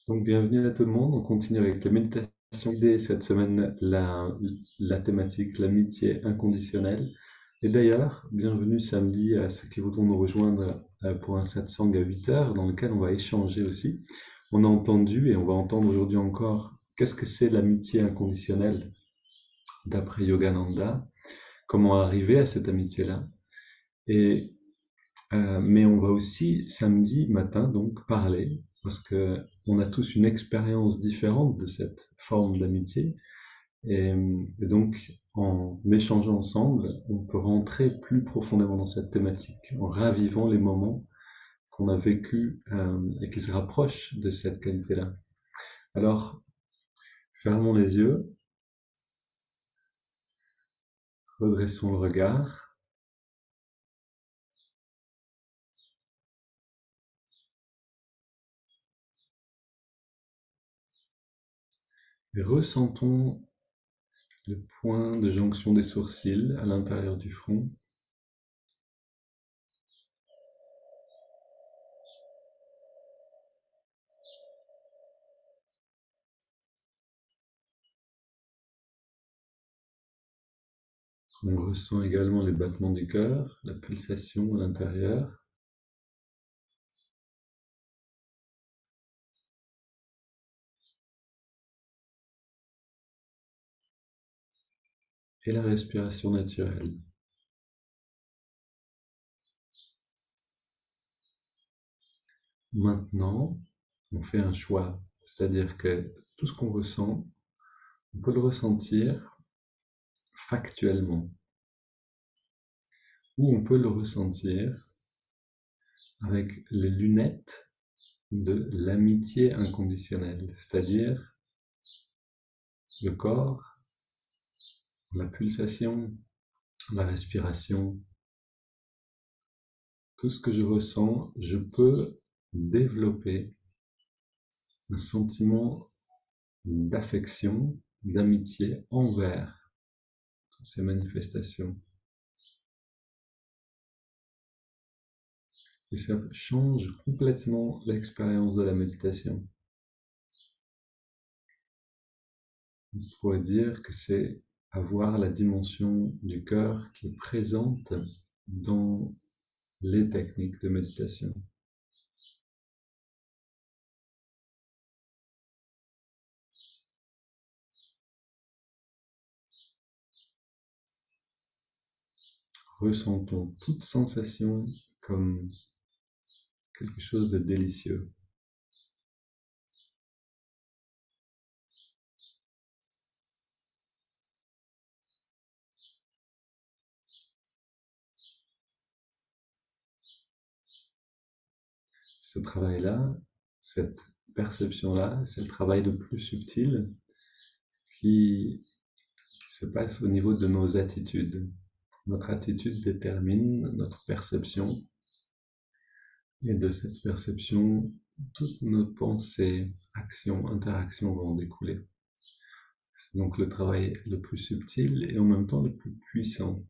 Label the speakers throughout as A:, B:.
A: Donc, bienvenue à tout le monde. On continue avec les méditations guidées. Cette semaine, la thématique, l'amitié inconditionnelle. Et d'ailleurs, bienvenue samedi à ceux qui voudront nous rejoindre pour un satsang à 8 heures dans lequel on va échanger aussi. On a entendu et on va entendre aujourd'hui encore qu'est-ce que c'est l'amitié inconditionnelle d'après Yogananda, comment arriver à cette amitié-là. Et mais on va aussi samedi matin donc parler, parce que on a tous une expérience différente de cette forme d'amitié, et donc en échangeant ensemble, on peut rentrer plus profondément dans cette thématique, en ravivant les moments qu'on a vécus et qui se rapprochent de cette qualité-là. Alors, fermons les yeux, redressons le regard, et ressentons le point de jonction des sourcils à l'intérieur du front. On ressent également les battements du cœur, la pulsation à l'intérieur, et la respiration naturelle. Maintenant, on fait un choix, c'est-à-dire que tout ce qu'on ressent, on peut le ressentir factuellement, ou on peut le ressentir avec les lunettes de l'amitié inconditionnelle, c'est-à-dire le corps, la pulsation, la respiration, tout ce que je ressens, je peux développer un sentiment d'affection, d'amitié envers toutes ces manifestations. Et ça change complètement l'expérience de la méditation. On pourrait dire que c'est avoir la dimension du cœur qui est présente dans les techniques de méditation. Ressentons toute sensation comme quelque chose de délicieux. Ce travail-là, cette perception-là, c'est le travail le plus subtil qui se passe au niveau de nos attitudes. Notre attitude détermine notre perception, et de cette perception, toutes nos pensées, actions, interactions vont en découler. C'est donc le travail le plus subtil et en même temps le plus puissant.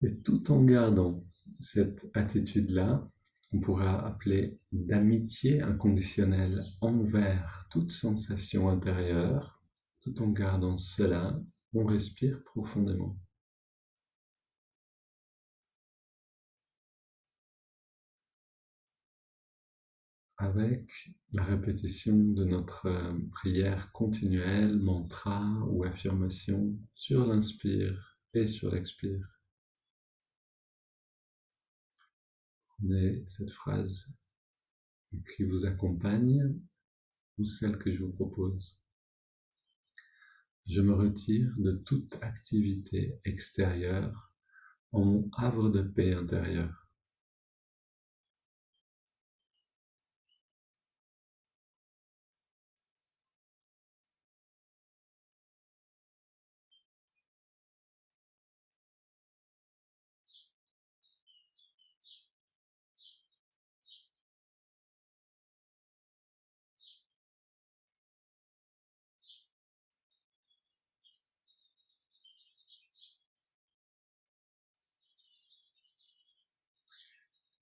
A: Et tout en gardant cette attitude-là, on pourra appeler d'amitié inconditionnelle envers toute sensation intérieure, tout en gardant cela, on respire profondément. Avec la répétition de notre prière continuelle, mantra ou affirmation sur l'inspire et sur l'expire. Prenez cette phrase qui vous accompagne ou celle que je vous propose. Je me retire de toute activité extérieure en mon havre de paix intérieure.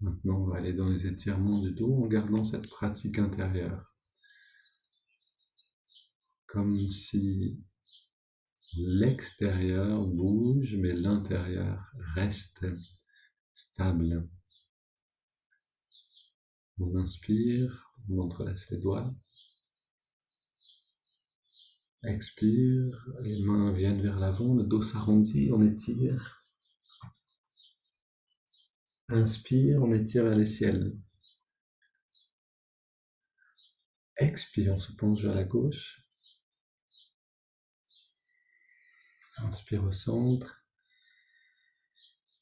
A: Maintenant, on va aller dans les étirements du dos en gardant cette pratique intérieure. Comme si l'extérieur bouge, mais l'intérieur reste stable. On inspire, on entrelace les doigts. Expire, les mains viennent vers l'avant, le dos s'arrondit, on étire. Inspire, on étire vers les ciels. Expire, on se penche vers la gauche. Inspire au centre.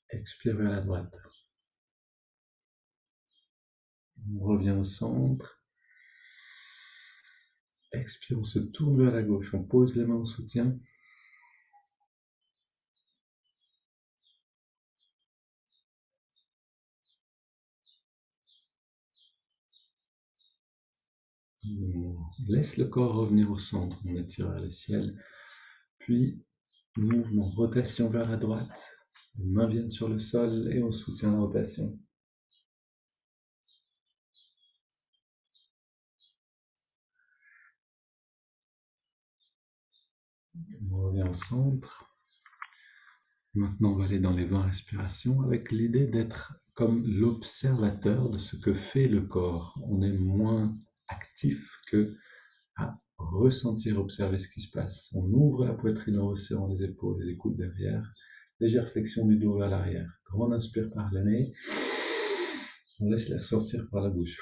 A: Expire vers la droite. On revient au centre. Expire, on se tourne vers la gauche. On pose les mains en soutien. On laisse le corps revenir au centre. On étire vers le ciel. Puis, mouvement, rotation vers la droite. Les mains viennent sur le sol et on soutient la rotation. On revient au centre. Maintenant, on va aller dans les 20 respirations avec l'idée d'être comme l'observateur de ce que fait le corps. On est moins actif que à ressentir, observer ce qui se passe. On ouvre la poitrine en resserrant les épaules et les coudes derrière. Légère flexion du dos vers l'arrière. Grande inspire par le nez. On laisse l'air sortir par la bouche.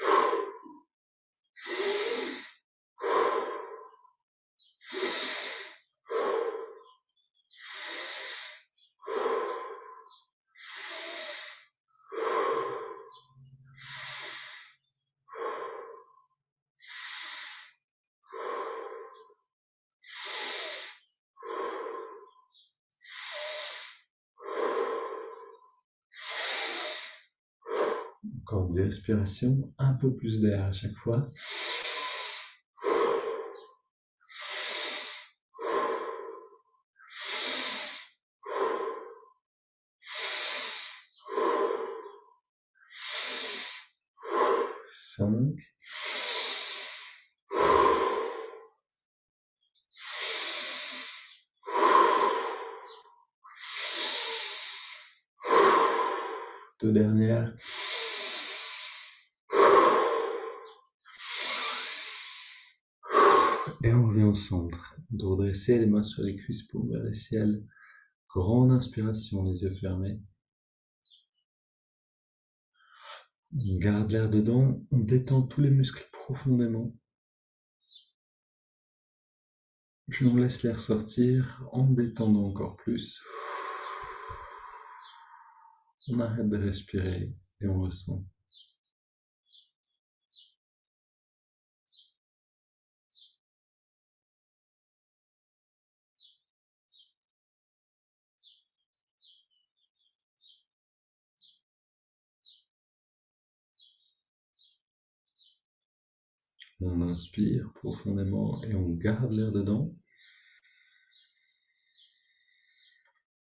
A: Encore 10 respirations, un peu plus d'air à chaque fois. Cinq. Deux dernières. Et on revient au centre. De redresser les mains sur les cuisses, paumes vers le ciel. Grande inspiration, les yeux fermés. On garde l'air dedans, on détend tous les muscles profondément. Puis on laisse l'air sortir en détendant encore plus. On arrête de respirer et on ressent. On inspire profondément et on garde l'air dedans.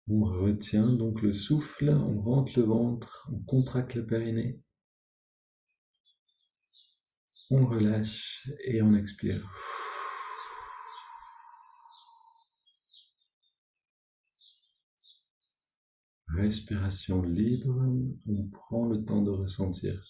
A: On retient donc le souffle, on rentre le ventre, on contracte le périnée. On relâche et on expire. Respiration libre, on prend le temps de ressentir.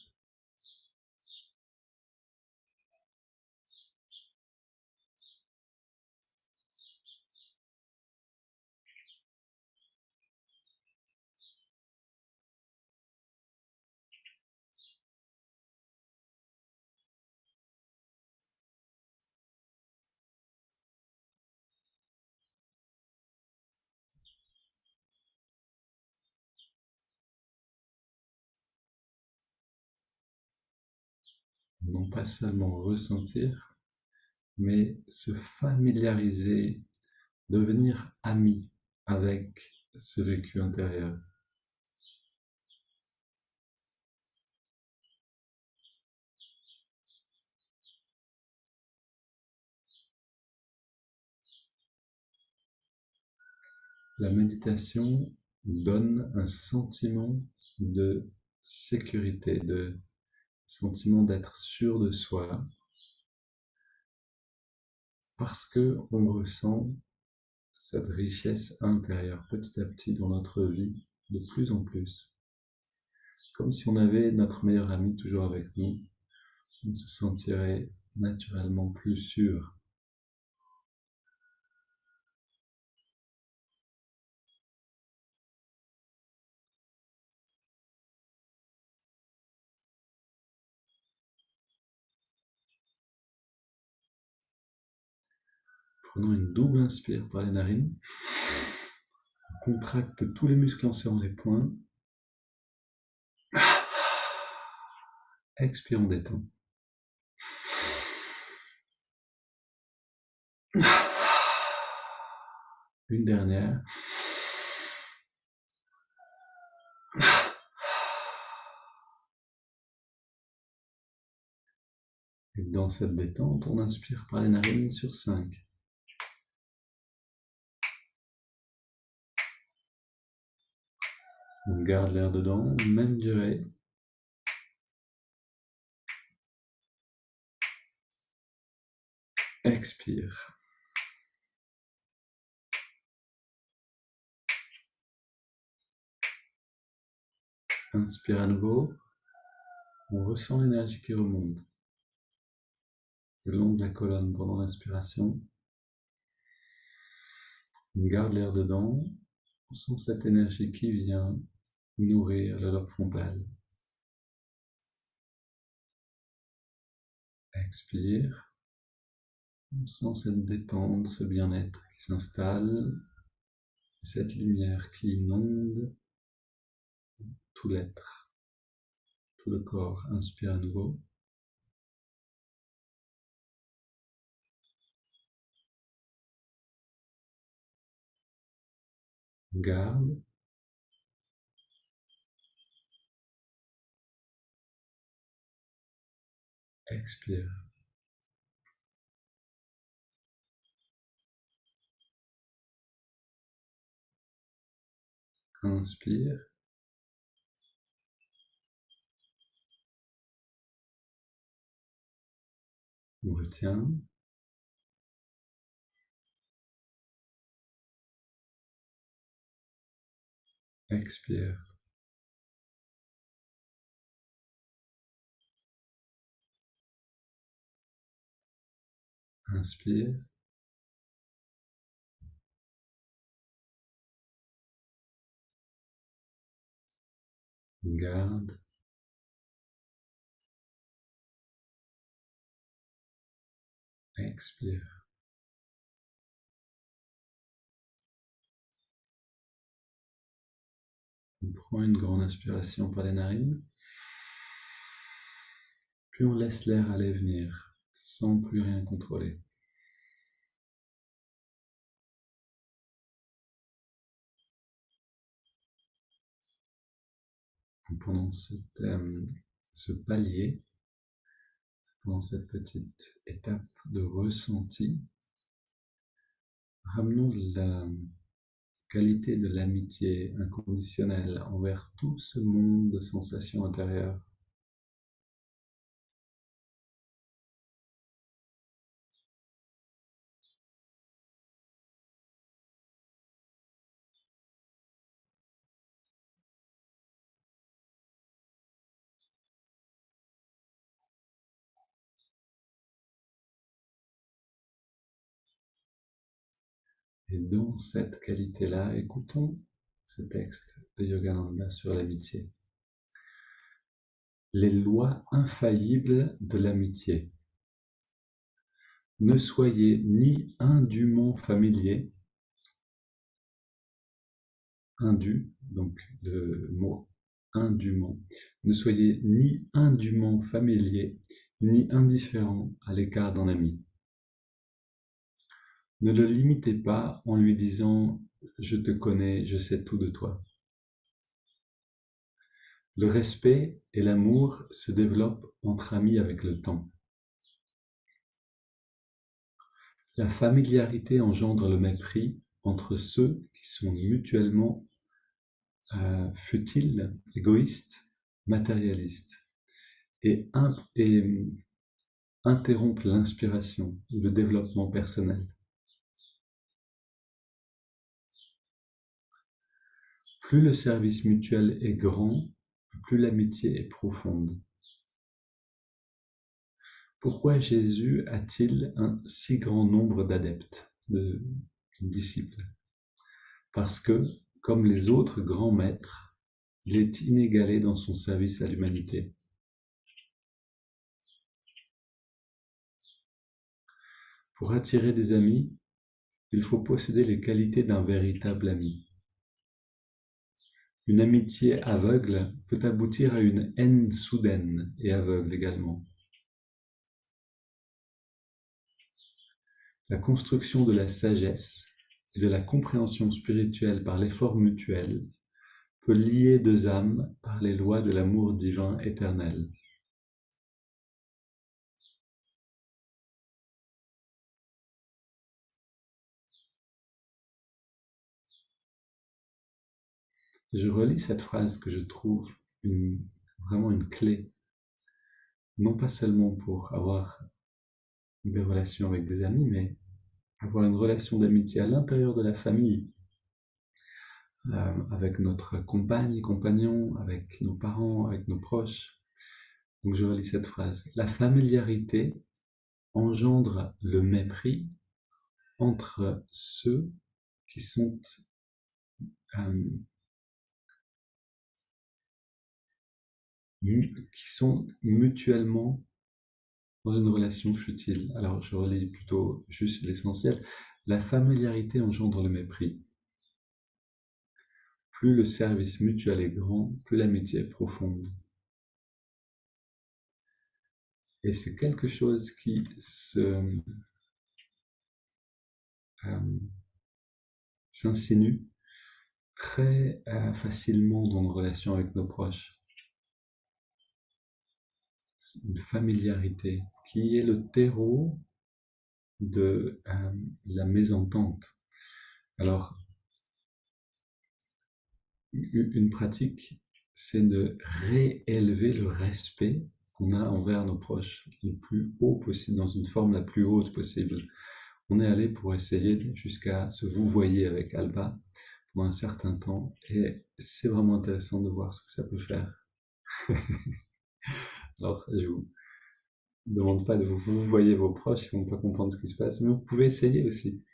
A: Non pas seulement ressentir, mais se familiariser, devenir ami avec ce vécu intérieur. La méditation donne un sentiment de sécurité, de sentiment d'être sûr de soi, parce que on ressent cette richesse intérieure petit à petit dans notre vie, de plus en plus. Comme si on avait notre meilleur ami toujours avec nous, on se sentirait naturellement plus sûr. Prenons une double inspire par les narines. On contracte tous les muscles en serrant les poings. Expire, on détend. Une dernière. Et dans cette détente, on inspire par les narines sur 5. On garde l'air dedans, même durée. Expire. Inspire à nouveau. On ressent l'énergie qui remonte le long de la colonne pendant l'inspiration. On garde l'air dedans. On sent cette énergie qui vient nourrir le lobe frontal. Expire. On sent cette détente, ce bien-être qui s'installe. Cette lumière qui inonde tout l'être, tout le corps. Inspire à nouveau. Garde. Expire. Inspire. On retient. Expire. Inspire. Garde. Expire. On prend une grande inspiration par les narines. Puis on laisse l'air aller venir, sans plus rien contrôler. Pendant ce palier, pendant cette petite étape de ressenti, ramenons la qualité de l'amitié inconditionnelle envers tout ce monde de sensations intérieures. Et dans cette qualité-là, écoutons ce texte de Yogananda sur l'amitié. Les lois infaillibles de l'amitié. Ne soyez ni indûment familiers, indu, donc le mot indûment, ne soyez ni indûment familiers, ni indifférents à l'égard d'un ami. Ne le limitez pas en lui disant « je te connais, je sais tout de toi ». Le respect et l'amour se développent entre amis avec le temps. La familiarité engendre le mépris entre ceux qui sont mutuellement futiles, égoïstes, matérialiste et interrompent l'inspiration ou le développement personnel. Plus le service mutuel est grand, plus l'amitié est profonde. Pourquoi Jésus a-t-il un si grand nombre d'adeptes, de disciples? Parce que, comme les autres grands maîtres, il est inégalé dans son service à l'humanité. Pour attirer des amis, il faut posséder les qualités d'un véritable ami. Une amitié aveugle peut aboutir à une haine soudaine et aveugle également. La construction de la sagesse et de la compréhension spirituelle par l'effort mutuel peut lier deux âmes par les lois de l'amour divin éternel. Je relis cette phrase que je trouve vraiment une clé, non pas seulement pour avoir des relations avec des amis, mais avoir une relation d'amitié à l'intérieur de la famille, avec notre compagne, compagnon, avec nos parents, avec nos proches. Donc je relis cette phrase. La familiarité engendre le mépris entre ceux qui sont, euh, qui sont mutuellement dans une relation futile. Alors je relis plutôt juste l'essentiel. La familiarité engendre le mépris. Plus le service mutuel est grand, plus l'amitié est profonde. Et c'est quelque chose qui s'insinue très facilement dans nos relations avec nos proches. C'est une familiarité qui est le terreau de la mésentente. Alors, une pratique, c'est de réélever le respect qu'on a envers nos proches le plus haut possible, dans une forme la plus haute possible. On est allé pour essayer jusqu'à se vouvoyer avec Alba pour un certain temps, et c'est vraiment intéressant de voir ce que ça peut faire. Alors, je vous demande pas de vous voyez vos proches, ils vont pas comprendre ce qui se passe, mais vous pouvez essayer aussi.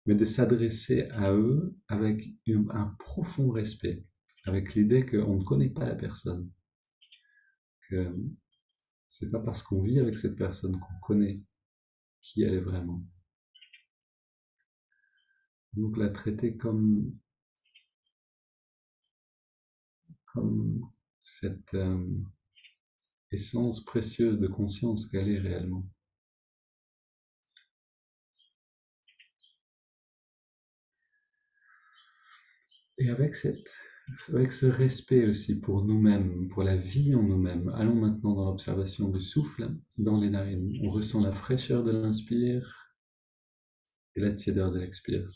A: Mais de s'adresser à eux avec un profond respect, avec l'idée qu'on ne connaît pas la personne, que c'est pas parce qu'on vit avec cette personne qu'on connaît qui elle est vraiment. Donc la traiter comme cette essence précieuse de conscience qu'elle est réellement. Et avec ce respect aussi pour nous-mêmes, pour la vie en nous-mêmes, allons maintenant dans l'observation du souffle dans les narines. On ressent la fraîcheur de l'inspire et la tiédeur de l'expire.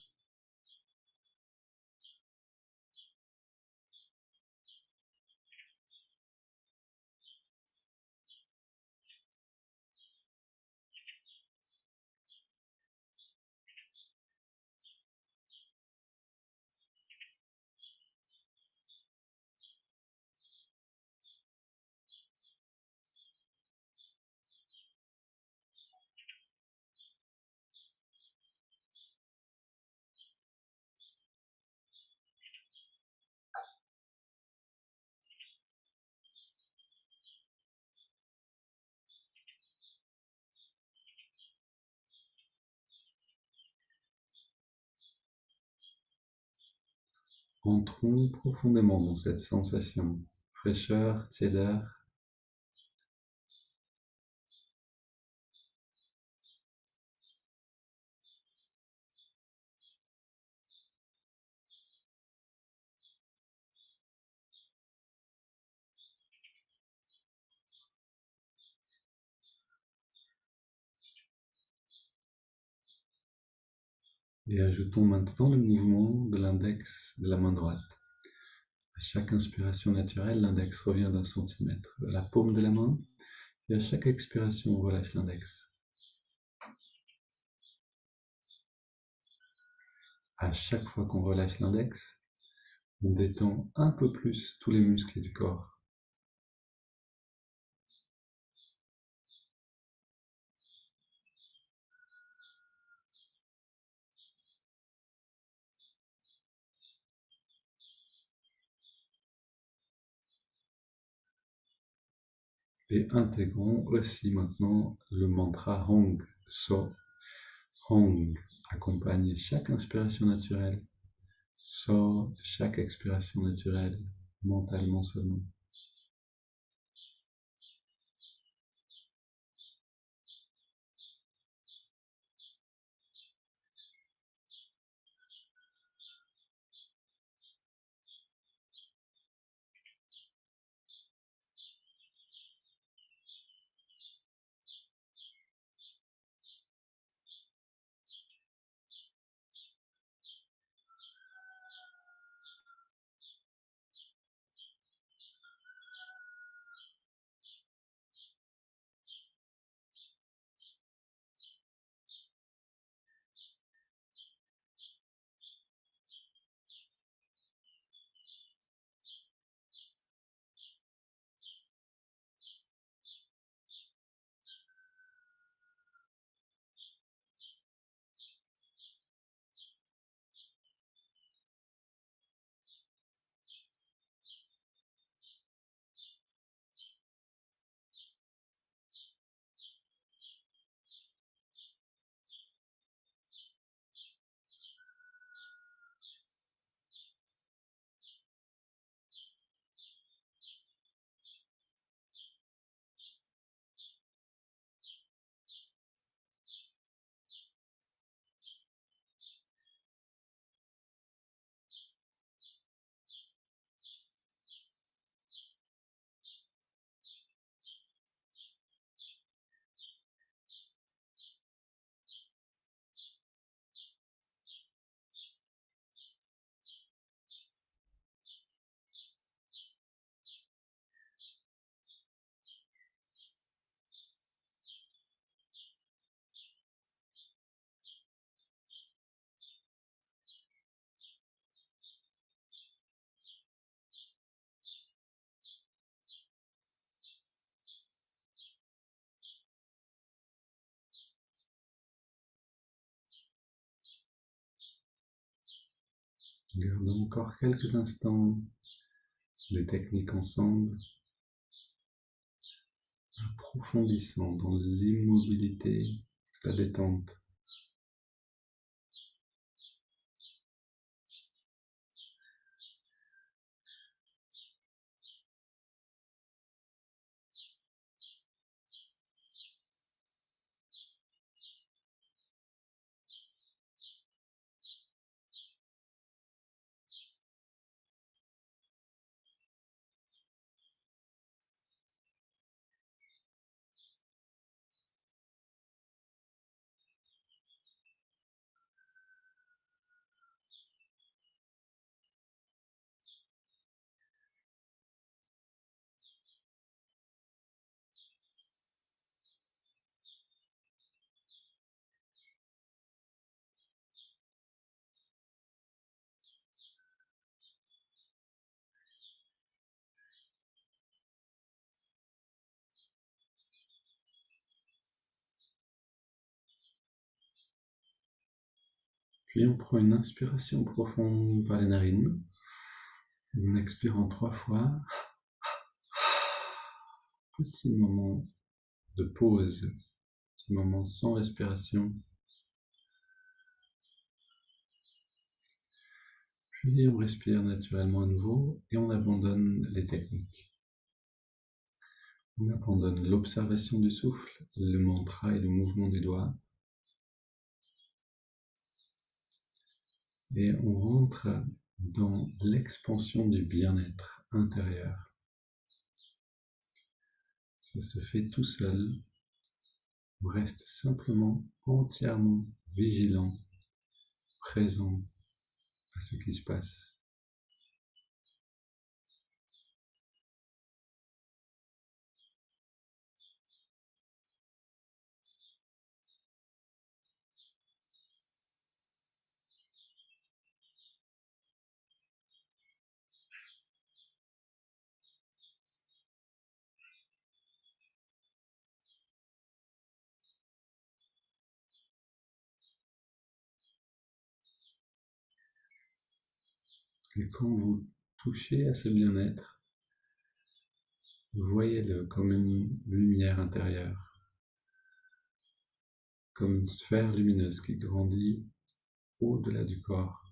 A: Entrons profondément dans cette sensation, fraîcheur, tiédeur. Et ajoutons maintenant le mouvement de l'index de la main droite. À chaque inspiration naturelle, l'index revient d'un centimètre de la paume de la main, et à chaque expiration, on relâche l'index. À chaque fois qu'on relâche l'index, on détend un peu plus tous les muscles du corps. Et intégrons aussi maintenant le mantra Hong So. Hong accompagne chaque inspiration naturelle. So, chaque expiration naturelle, mentalement seulement. Gardons encore quelques instants de technique ensemble, approfondissant dans l'immobilité, la détente. Puis on prend une inspiration profonde par les narines. On expire en 3 fois. Petit moment de pause, petit moment sans respiration. Puis on respire naturellement à nouveau et on abandonne les techniques. On abandonne l'observation du souffle, le mantra et le mouvement du doigt. Et on rentre dans l'expansion du bien-être intérieur. Ça se fait tout seul. On reste simplement entièrement vigilant, présent à ce qui se passe. Et quand vous touchez à ce bien-être, voyez-le comme une lumière intérieure, comme une sphère lumineuse qui grandit au-delà du corps.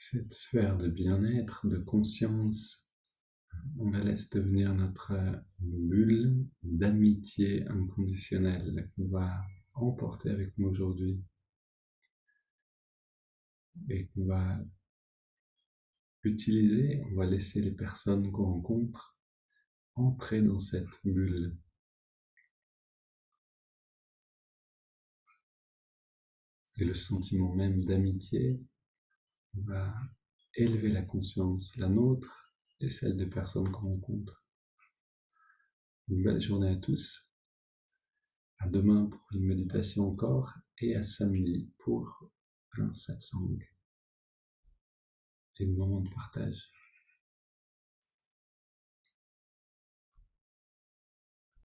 A: Cette sphère de bien-être, de conscience, on la laisse devenir notre bulle d'amitié inconditionnelle qu'on va emporter avec nous aujourd'hui et qu'on va utiliser, on va laisser les personnes qu'on rencontre entrer dans cette bulle. Et le sentiment même d'amitié va élever la conscience, la nôtre et celle des personnes qu'on rencontre. Une belle journée à tous. À demain pour une méditation encore et à samedi pour un satsang et le moment de partage.